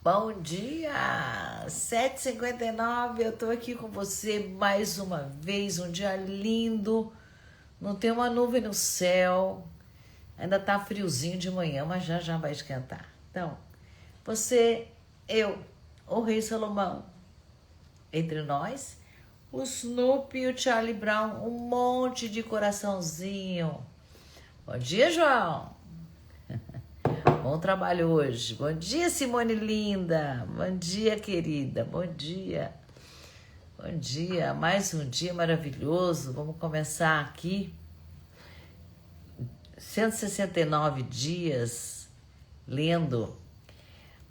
Bom dia! 7h59, eu tô aqui com você mais uma vez, um dia lindo, não tem uma nuvem no céu, ainda tá friozinho de manhã, mas já já vai esquentar. Então, você, eu, o Rei Salomão, entre nós, o Snoopy e o Charlie Brown, um monte de coraçãozinho. Bom dia, João! Bom trabalho hoje. Bom dia, Simone linda. Bom dia, querida. Bom dia. Bom dia. Mais um dia maravilhoso. Vamos começar aqui. 169 dias lendo.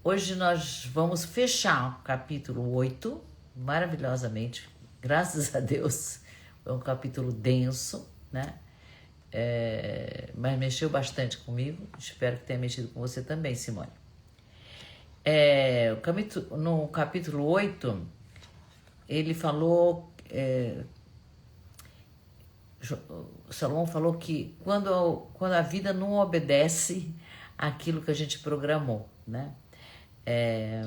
Hoje nós vamos fechar o capítulo 8, maravilhosamente. Graças a Deus. É um capítulo denso, né? Mas mexeu bastante comigo. Espero que tenha mexido com você também, Simone. No capítulo 8, ele falou, Salomão falou que quando a vida não obedece àquilo que a gente programou, né? É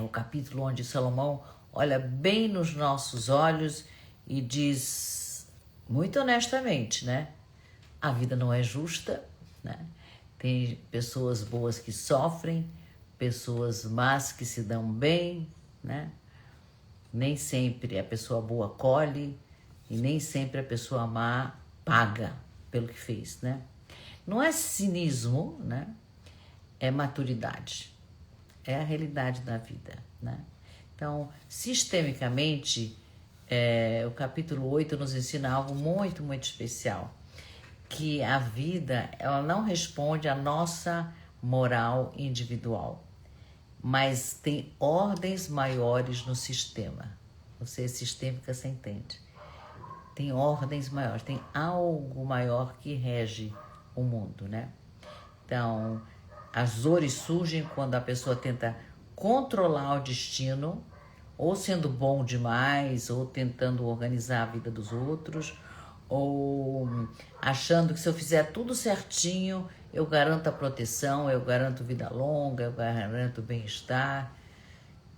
o capítulo onde Salomão olha bem nos nossos olhos e diz, muito honestamente, né? A vida não é justa, né? Tem pessoas boas que sofrem, pessoas más que se dão bem, né? Nem sempre a pessoa boa colhe e nem sempre a pessoa má paga pelo que fez, né? Não é cinismo, né? É maturidade. É a realidade da vida, né? Então, sistemicamente, o capítulo 8 nos ensina algo muito, muito especial. Que a vida, ela não responde à nossa moral individual, mas tem ordens maiores no sistema. Você é sistêmica, você entende. Tem ordens maiores, tem algo maior que rege o mundo, né? Então, as dores surgem quando a pessoa tenta controlar o destino, ou sendo bom demais, ou tentando organizar a vida dos outros, ou achando que se eu fizer tudo certinho, eu garanto a proteção, eu garanto vida longa, eu garanto bem-estar.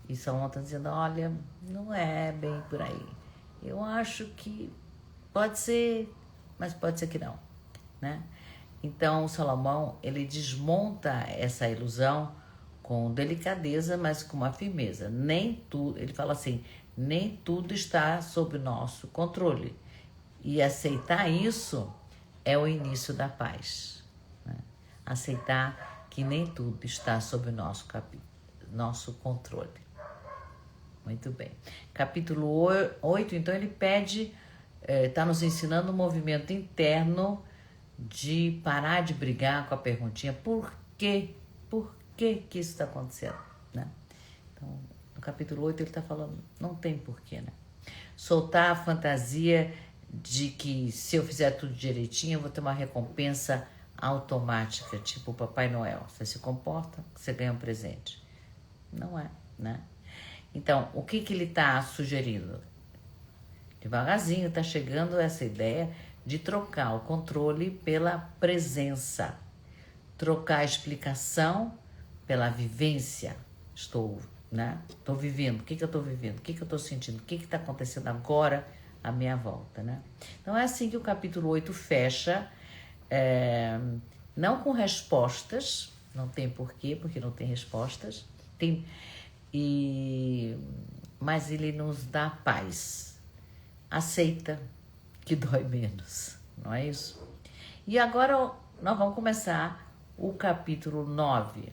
E Salomão está dizendo, olha, não é bem por aí. Eu acho que pode ser, mas pode ser que não, né? Então, Salomão, ele desmonta essa ilusão com delicadeza, mas com uma firmeza. Nem tudo, ele fala assim, nem tudo está sob nosso controle. E aceitar isso é o início da paz, né? Aceitar que nem tudo está sob nosso controle. Muito bem. Capítulo 8, então, ele pede, está nos ensinando um movimento interno de parar de brigar com a perguntinha, por quê? Por que isso está acontecendo, né? Então, no capítulo 8 ele está falando, não tem porquê, né? Soltar a fantasia de que se eu fizer tudo direitinho, eu vou ter uma recompensa automática, tipo o Papai Noel. Você se comporta, você ganha um presente. Não é, né? Então, o que ele está sugerindo? Devagarzinho está chegando essa ideia de trocar o controle pela presença. Trocar a explicação pela vivência. Estou vivendo. O que eu estou vivendo? O que eu estou sentindo? O que está acontecendo agora à minha volta, né? Então é assim que o capítulo 8 fecha, não com respostas, não tem porquê, porque não tem respostas, mas ele nos dá paz. Aceita que dói menos, não é isso? E agora nós vamos começar o capítulo 9.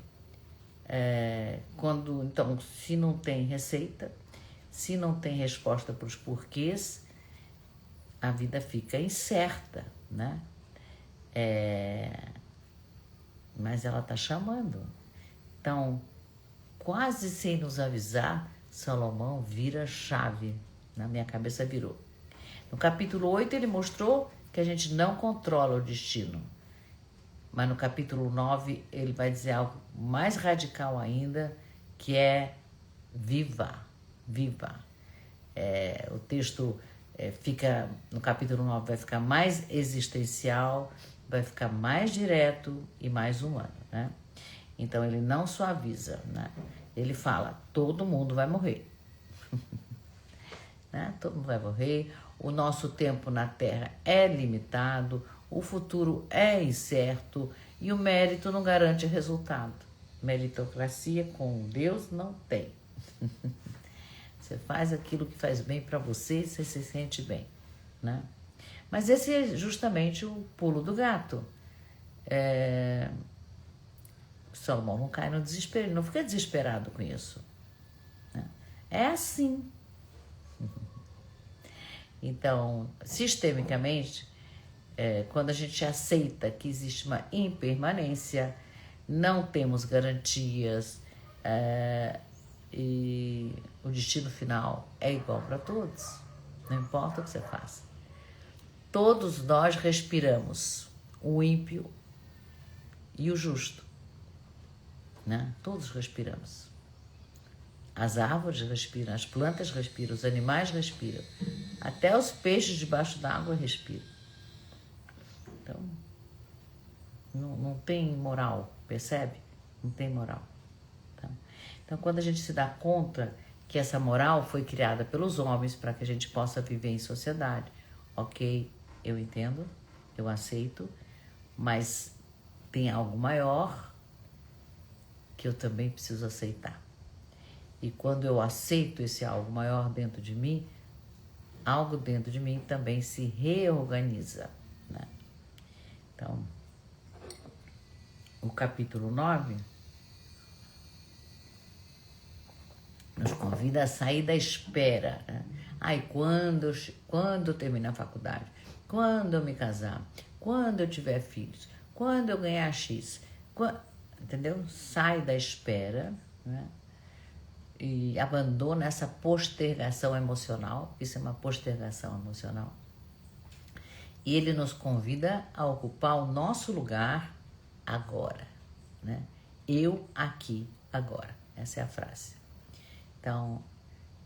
Então, se não tem receita, se não tem resposta para os porquês, a vida fica incerta, né? Mas ela está chamando. Então, quase sem nos avisar, Salomão vira chave. Na minha cabeça virou. No capítulo 8 ele mostrou que a gente não controla o destino. Mas no capítulo 9 ele vai dizer algo mais radical ainda, que é viva. O texto no capítulo 9 vai ficar mais existencial, vai ficar mais direto e mais humano, né? Então ele não suaviza, né? Ele fala, todo mundo vai morrer. Né? Todo mundo vai morrer, o nosso tempo na Terra é limitado, o futuro é incerto e o mérito não garante resultado. Meritocracia com Deus não tem. Você faz aquilo que faz bem para você e você se sente bem, né? Mas esse é justamente o pulo do gato. Salomão não cai no desespero, não fica desesperado com isso, né? É assim. Então, sistemicamente, quando a gente aceita que existe uma impermanência, não temos garantias, e o destino final é igual para todos, não importa o que você faça. Todos nós respiramos, o ímpio e o justo, né? Todos respiramos. As árvores respiram, as plantas respiram, os animais respiram, até os peixes debaixo d'água respiram. Então, não tem moral, percebe? Não tem moral. Tá? Então, quando a gente se dá conta que essa moral foi criada pelos homens para que a gente possa viver em sociedade, ok, eu entendo, eu aceito, mas tem algo maior que eu também preciso aceitar. E quando eu aceito esse algo maior dentro de mim, algo dentro de mim também se reorganiza, né? Então, o capítulo 9 nos convida a sair da espera, né? Quando eu terminar a faculdade, quando eu me casar, quando eu tiver filhos, quando eu ganhar X, entendeu? Sai da espera, né? E abandona essa postergação emocional, isso é uma postergação emocional. E ele nos convida a ocupar o nosso lugar agora, né? Eu aqui agora, essa é a frase. Então,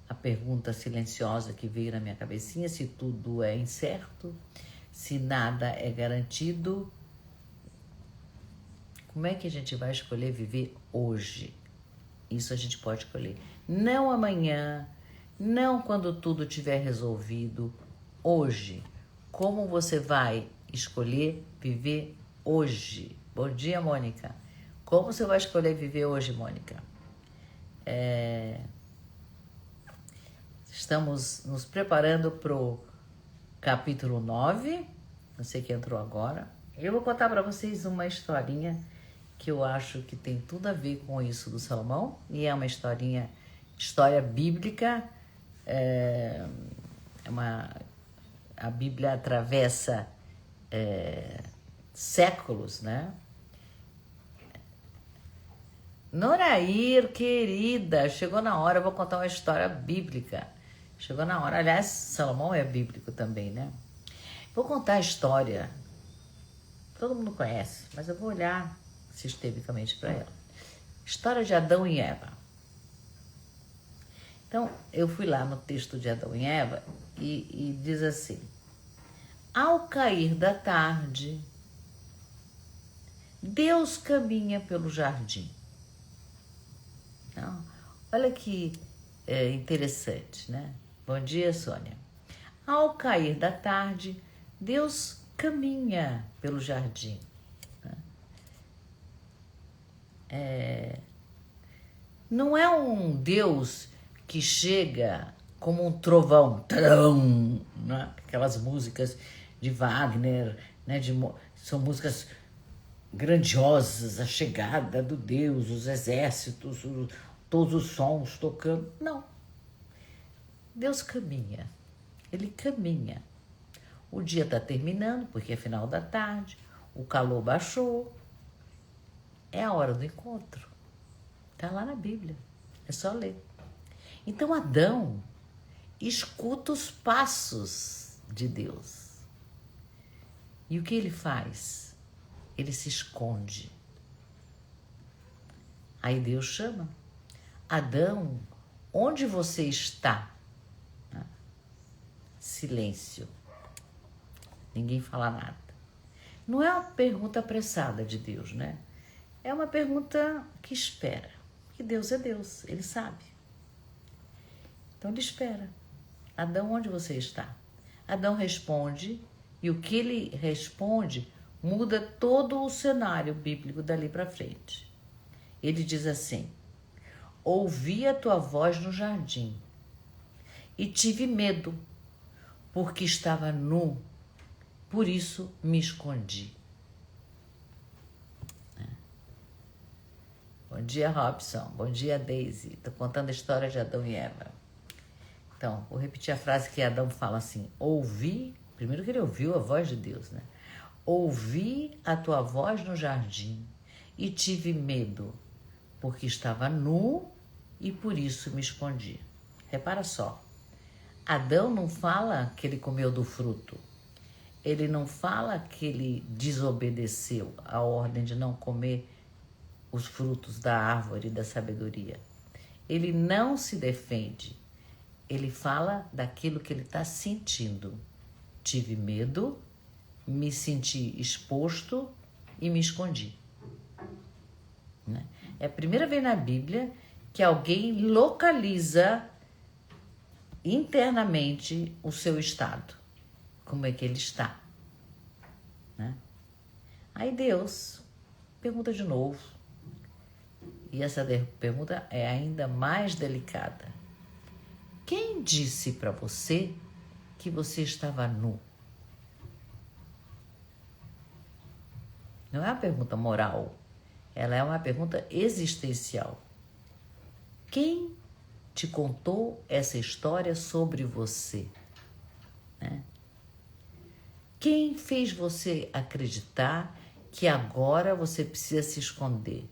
a pergunta silenciosa que veio na minha cabecinha, se tudo é incerto, se nada é garantido, como é que a gente vai escolher viver hoje? Isso a gente pode escolher. Não amanhã, não quando tudo estiver resolvido. Hoje. Como você vai escolher viver hoje? Bom dia, Mônica. Como você vai escolher viver hoje, Mônica? Estamos nos preparando para o capítulo 9. Você que entrou agora. Eu vou contar para vocês uma historinha que eu acho que tem tudo a ver com isso do Salomão, e é uma história bíblica, a Bíblia atravessa séculos, né? Norair, querida, chegou na hora, eu vou contar uma história bíblica. Chegou na hora, aliás, Salomão é bíblico também, né? Vou contar a história, todo mundo conhece, mas eu vou olhar sistemicamente para ela. História de Adão e Eva. Então, eu fui lá no texto de Adão e Eva e diz assim: ao cair da tarde, Deus caminha pelo jardim. Então, olha que interessante, né? Bom dia, Sônia. Ao cair da tarde, Deus caminha pelo jardim. Não é um Deus que chega como um trovão, tadam, né? Aquelas músicas de Wagner, né? São músicas grandiosas, a chegada do Deus, os exércitos, todos os sons tocando. Não. Deus caminha, ele caminha. O dia está terminando, porque é final da tarde, o calor baixou, é a hora do encontro. Está lá na Bíblia, é só ler. Então Adão escuta os passos de Deus. E o que ele faz? Ele se esconde. Aí Deus chama: Adão, onde você está? Silêncio. Ninguém fala nada. Não é uma pergunta apressada de Deus, né? É uma pergunta que espera. Que Deus é Deus, Ele sabe. Então Ele espera. Adão, onde você está? Adão responde, e o que ele responde muda todo o cenário bíblico dali para frente. Ele diz assim: ouvi a tua voz no jardim e tive medo, porque estava nu, por isso me escondi. Bom dia, Robson. Bom dia, Daisy. Estou contando a história de Adão e Eva. Então, vou repetir a frase que Adão fala assim: ouvi, primeiro que ele ouviu a voz de Deus, né? Ouvi a tua voz no jardim e tive medo, porque estava nu e por isso me escondi. Repara só, Adão não fala que ele comeu do fruto. Ele não fala que ele desobedeceu a ordem de não comer os frutos da árvore da sabedoria. Ele não se defende. Ele fala daquilo que ele está sentindo. Tive medo, me senti exposto e me escondi. Né? É a primeira vez na Bíblia que alguém localiza internamente o seu estado. Como é que ele está. Né? Aí Deus pergunta de novo. E essa pergunta é ainda mais delicada. Quem disse para você que você estava nu? Não é uma pergunta moral, ela é uma pergunta existencial. Quem te contou essa história sobre você? Né? Quem fez você acreditar que agora você precisa se esconder?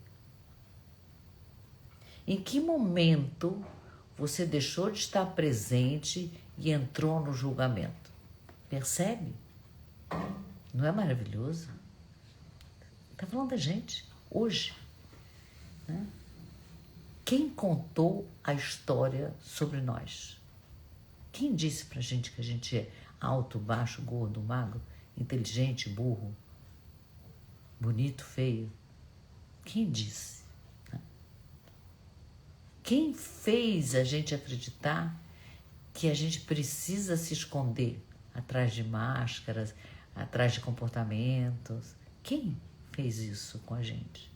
Em que momento você deixou de estar presente e entrou no julgamento? Percebe? Não é maravilhoso? Está falando da gente, hoje. Né? Quem contou a história sobre nós? Quem disse pra gente que a gente é alto, baixo, gordo, magro, inteligente, burro, bonito, feio? Quem disse? Quem fez a gente acreditar que a gente precisa se esconder atrás de máscaras, atrás de comportamentos? Quem fez isso com a gente?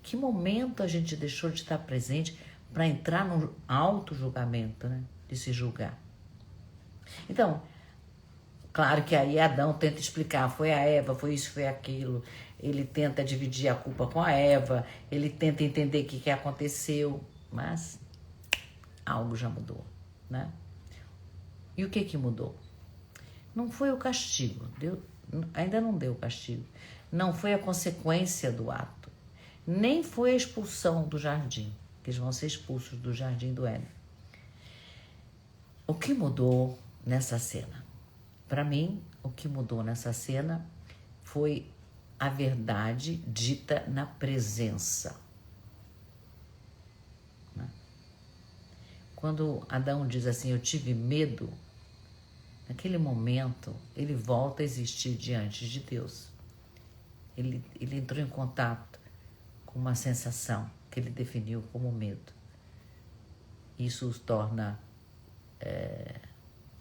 Que momento a gente deixou de estar presente para entrar no auto-julgamento, né? De se julgar? Então, claro que aí Adão tenta explicar, foi a Eva, foi isso, foi aquilo. Ele tenta dividir a culpa com a Eva, ele tenta entender o que aconteceu. Mas algo já mudou, né? E o que mudou? Não foi o castigo, ainda não deu o castigo. Não foi a consequência do ato. Nem foi a expulsão do jardim, que eles vão ser expulsos do jardim do Éden. O que mudou nessa cena? Para mim, o que mudou nessa cena foi a verdade dita na presença. Quando Adão diz assim, eu tive medo, naquele momento ele volta a existir diante de Deus. Ele entrou em contato com uma sensação que ele definiu como medo. Isso o torna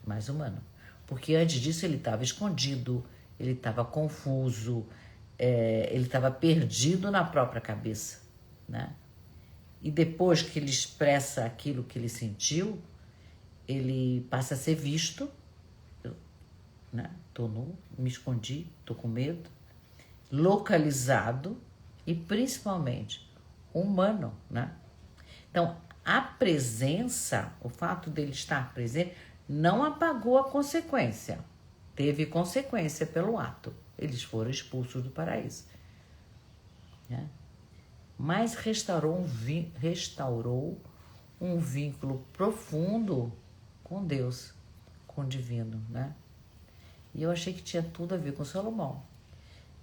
mais humano. Porque antes disso ele estava escondido, ele estava confuso, ele estava perdido na própria cabeça, né? E depois que ele expressa aquilo que ele sentiu, ele passa a ser visto, né? Tô nu, me escondi, tô com medo, localizado e principalmente humano, né? Então, a presença, o fato dele estar presente, não apagou a consequência. Teve consequência pelo ato. Eles foram expulsos do paraíso. Né? Mas restaurou um vínculo profundo com Deus, com o divino, né? E eu achei que tinha tudo a ver com Salomão.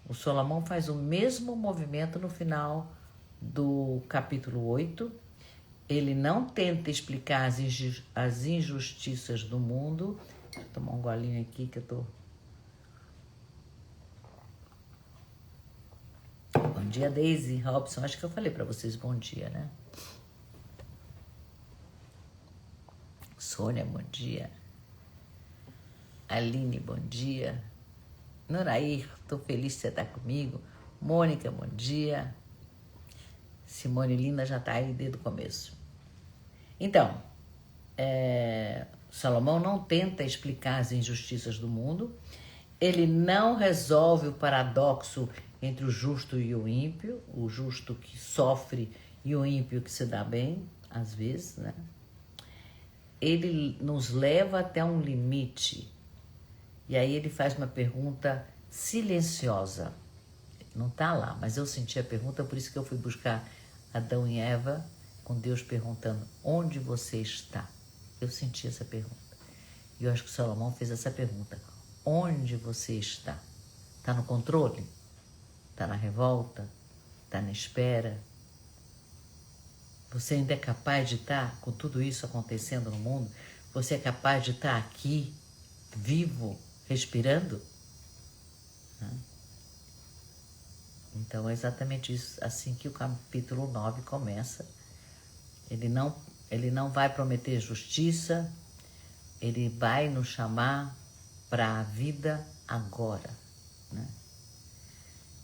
O Salomão faz o mesmo movimento no final do capítulo 8. Ele não tenta explicar as injustiças do mundo. Deixa eu tomar um golinho aqui que eu tô... Bom dia, Daisy Robson. Acho que eu falei para vocês bom dia, né? Sônia, bom dia. Aline, bom dia. Norair, tô feliz de você estar comigo. Mônica, bom dia. Simone Lina já tá aí desde o começo. Então, Salomão não tenta explicar as injustiças do mundo. Ele não resolve o paradoxo entre o justo e o ímpio, o justo que sofre e o ímpio que se dá bem, às vezes, né? Ele nos leva até um limite. E aí ele faz uma pergunta silenciosa. Não está lá, mas eu senti a pergunta, por isso que eu fui buscar Adão e Eva, com Deus perguntando, onde você está? Eu senti essa pergunta. E eu acho que Salomão fez essa pergunta. Onde você está? Está no controle? Está na revolta? Está na espera? Você ainda é capaz de estar com tudo isso acontecendo no mundo? Você é capaz de estar aqui, vivo, respirando? Então é exatamente isso, assim que o capítulo 9 começa. Ele não vai prometer justiça, ele vai nos chamar para a vida agora, né?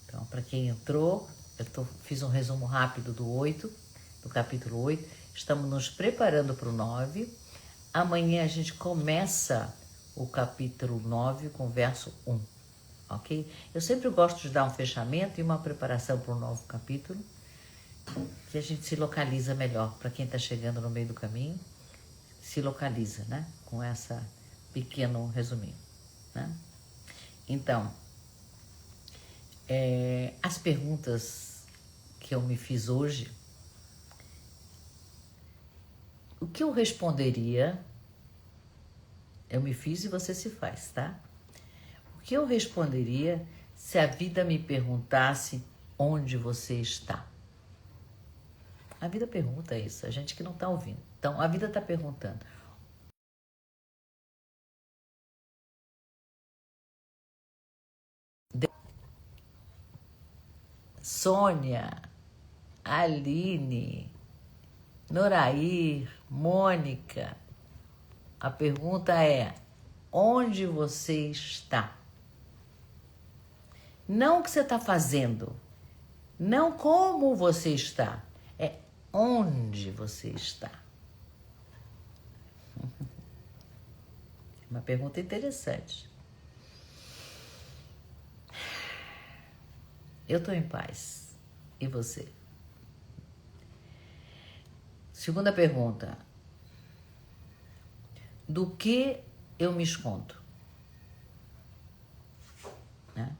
Então, para quem entrou, fiz um resumo rápido do capítulo 8. Estamos nos preparando para o 9. Amanhã a gente começa o capítulo 9 com o verso 1, ok? Eu sempre gosto de dar um fechamento e uma preparação para um novo capítulo, que a gente se localiza melhor. Para quem está chegando no meio do caminho, se localiza, né? Com essa pequeno resuminho, né? Então, as perguntas que eu me fiz hoje, o que eu responderia, eu me fiz e você se faz, tá? O que eu responderia se a vida me perguntasse onde você está? A vida pergunta isso, a gente que não está ouvindo. Então, a vida está perguntando. Sônia, Aline, Norair, Mônica, a pergunta é, onde você está? Não o que você está fazendo, não como você está, é onde você está. Uma pergunta interessante. Eu estou em paz. E você? Segunda pergunta. Do que eu me escondo? Né?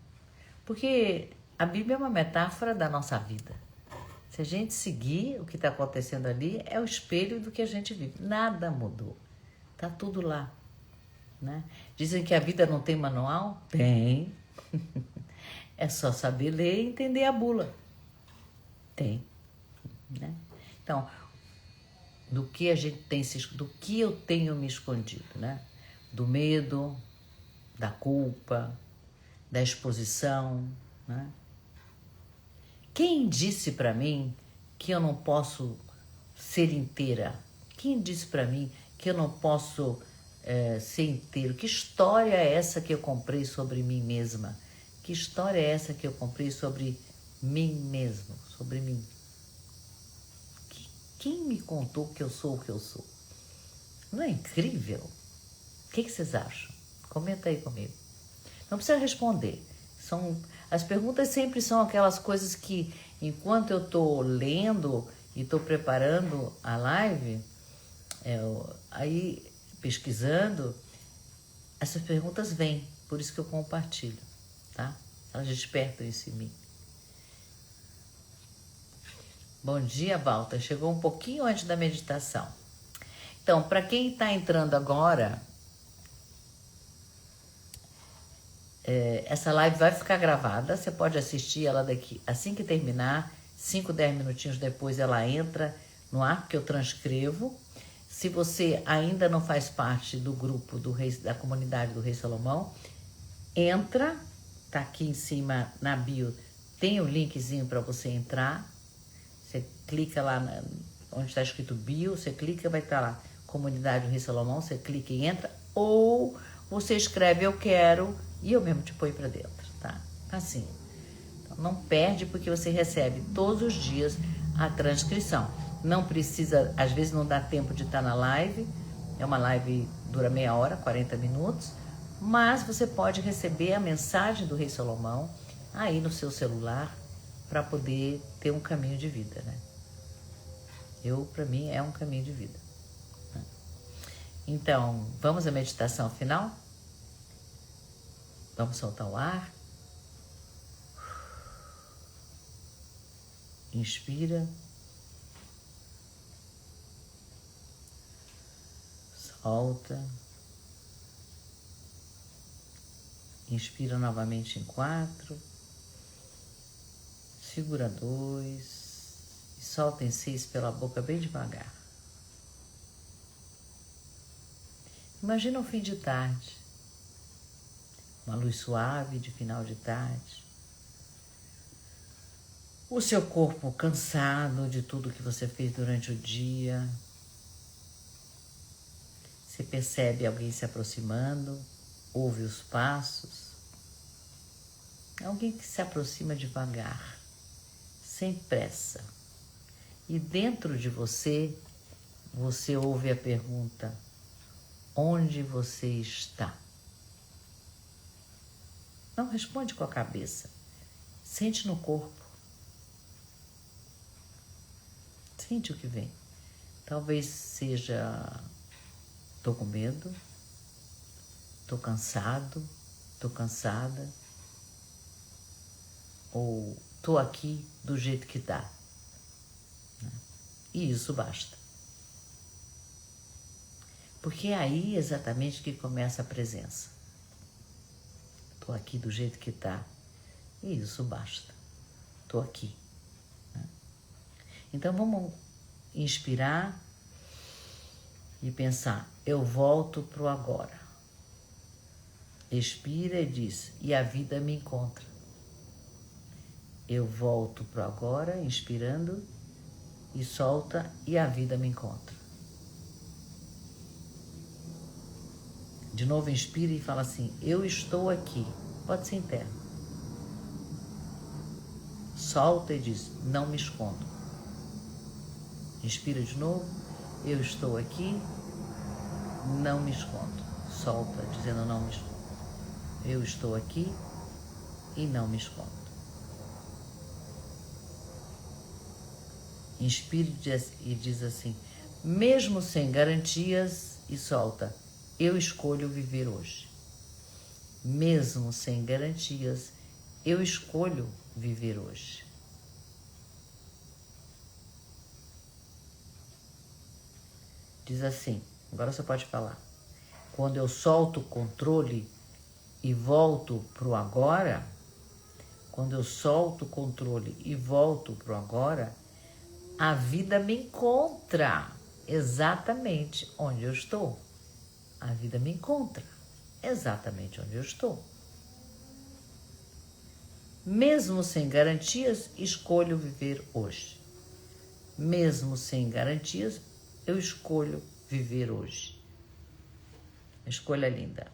Porque a Bíblia é uma metáfora da nossa vida. Se a gente seguir o que está acontecendo ali, é o espelho do que a gente vive. Nada mudou. Está tudo lá. Né? Dizem que a vida não tem manual? Tem. É só saber ler e entender a bula. Tem. Né? Então, do que a gente tem do que eu tenho me escondido, né? Do medo, da culpa, da exposição, né? Quem disse para mim que eu não posso ser inteira? Quem disse para mim que eu não posso ser inteiro? Que história é essa que eu comprei sobre mim mesma? Que história é essa que eu comprei sobre mim mesmo, sobre mim? Quem me contou que eu sou o que eu sou? Não é incrível? O que vocês acham? Comenta aí comigo. Não precisa responder. As perguntas sempre são aquelas coisas que, enquanto eu estou lendo e estou preparando a live, aí pesquisando, essas perguntas vêm. Por isso que eu compartilho, tá? Elas despertam isso em mim. Bom dia, Walter. Chegou um pouquinho antes da meditação. Então, para quem está entrando agora, essa live vai ficar gravada. Você pode assistir ela daqui assim que terminar. 5, 10 minutinhos depois ela entra no ar, que eu transcrevo. Se você ainda não faz parte do grupo da comunidade do Rei Salomão, entra, tá aqui em cima na bio, Tem o linkzinho para você entrar. Você clica lá onde está escrito bio, você clica, vai estar lá, Comunidade Rei Salomão, você clica e entra, ou você escreve eu quero e eu mesmo te ponho para dentro, tá? Assim. Então, não perde, porque você recebe todos os dias a transcrição. Não precisa, às vezes não dá tempo de estar na live, é uma live dura meia hora, 40 minutos, mas você pode receber a mensagem do Rei Salomão aí no seu celular para poder ter um caminho de vida, né? Para mim, é um caminho de vida. Então, vamos à meditação final? Vamos soltar o ar. Inspira. Solta. Inspira novamente em 4. Segura 2. E solta em 6 pela boca bem devagar. Imagina um fim de tarde. Uma luz suave de final de tarde. O seu corpo cansado de tudo que você fez durante o dia. Você percebe alguém se aproximando, ouve os passos. Alguém que se aproxima devagar, sem pressa. E dentro de você, você ouve a pergunta: onde você está? Não responde com a cabeça. Sente no corpo. Sente o que vem. Talvez seja: tô com medo, tô cansado, tô cansada, ou tô aqui do jeito que tá. E isso basta. Porque é aí exatamente que começa a presença. Tô aqui do jeito que tá. E isso basta. Tô aqui. Então vamos inspirar e pensar: eu volto pro agora. Expira e diz: e a vida me encontra. Eu volto pro agora, inspirando, e solta, e a vida me encontra. De novo, inspira e fala assim: eu estou aqui. Pode ser interno. Solta e diz: não me escondo. Inspira de novo: eu estou aqui, não me escondo. Solta, dizendo: não me escondo. Eu estou aqui e não me escondo. Inspire e diz assim: mesmo sem garantias, e solta: eu escolho viver hoje. Mesmo sem garantias, eu escolho viver hoje. Diz assim, agora você pode falar: quando eu solto o controle e volto pro agora, quando eu solto o controle e volto pro agora, a vida me encontra exatamente onde eu estou. A vida me encontra exatamente onde eu estou. Mesmo sem garantias, escolho viver hoje. Mesmo sem garantias, eu escolho viver hoje. Escolha linda.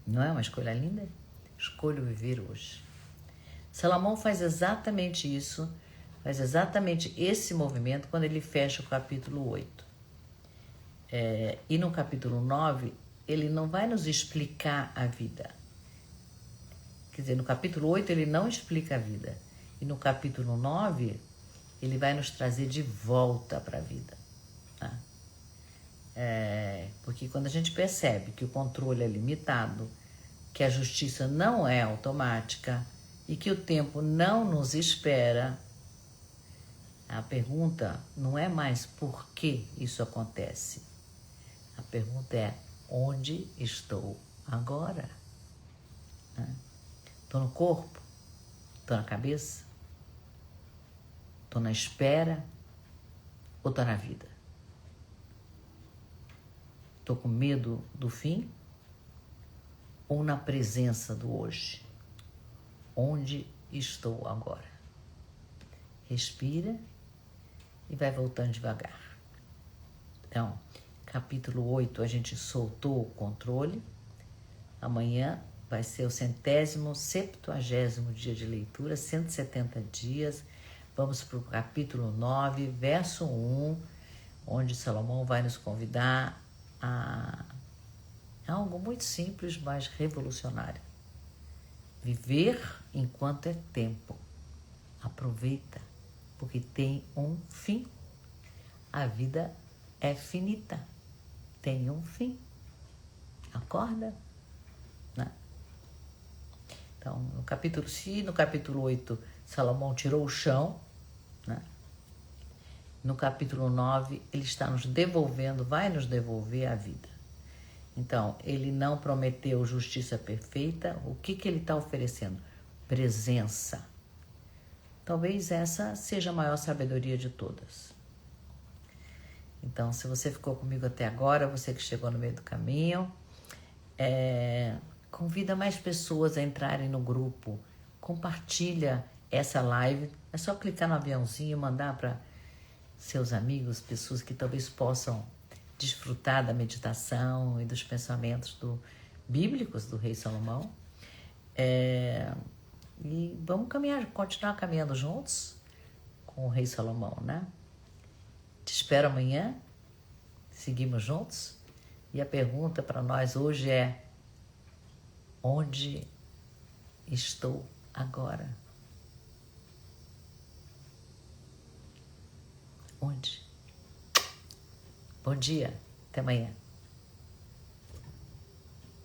Não é uma escolha linda? Escolho viver hoje. Salomão faz exatamente isso, faz exatamente esse movimento quando ele fecha o capítulo 8. E no capítulo 9, ele não vai nos explicar a vida. Quer dizer, no capítulo 8 ele não explica a vida. E no capítulo 9, ele vai nos trazer de volta para a vida. Tá? Porque quando a gente percebe que o controle é limitado, que a justiça não é automática e que o tempo não nos espera, a pergunta não é mais por que isso acontece. A pergunta é: onde estou agora? Estou no corpo? Estou na cabeça? Estou na espera? Ou estou na vida? Estou com medo do fim? Ou na presença do hoje? onde estou agora. Respira e vai voltando devagar. Então, capítulo 8, a gente soltou o controle. Amanhã vai ser o 170º dia de leitura, 170 dias. Vamos para o capítulo 9, verso 1, onde Salomão vai nos convidar a algo muito simples, mas revolucionário. Viver enquanto é tempo. Aproveita, porque tem um fim. A vida é finita, tem um fim. Acorda, né? Então, no capítulo 8, Salomão tirou o chão, né? No capítulo 9, ele está nos devolvendo, vai nos devolver a vida. Então, ele não prometeu justiça perfeita. O que ele está oferecendo? Presença. Talvez essa seja a maior sabedoria de todas. Então, se você ficou comigo até agora, você que chegou no meio do caminho, convida mais pessoas a entrarem no grupo. Compartilha essa live. É só clicar no aviãozinho e mandar para seus amigos, pessoas que talvez possam desfrutar da meditação e dos pensamentos bíblicos do rei Salomão. E vamos continuar caminhando juntos com o rei Salomão, né? Te espero amanhã. Seguimos juntos. E a pergunta para nós hoje é: onde estou agora? Onde? Bom dia. Até amanhã.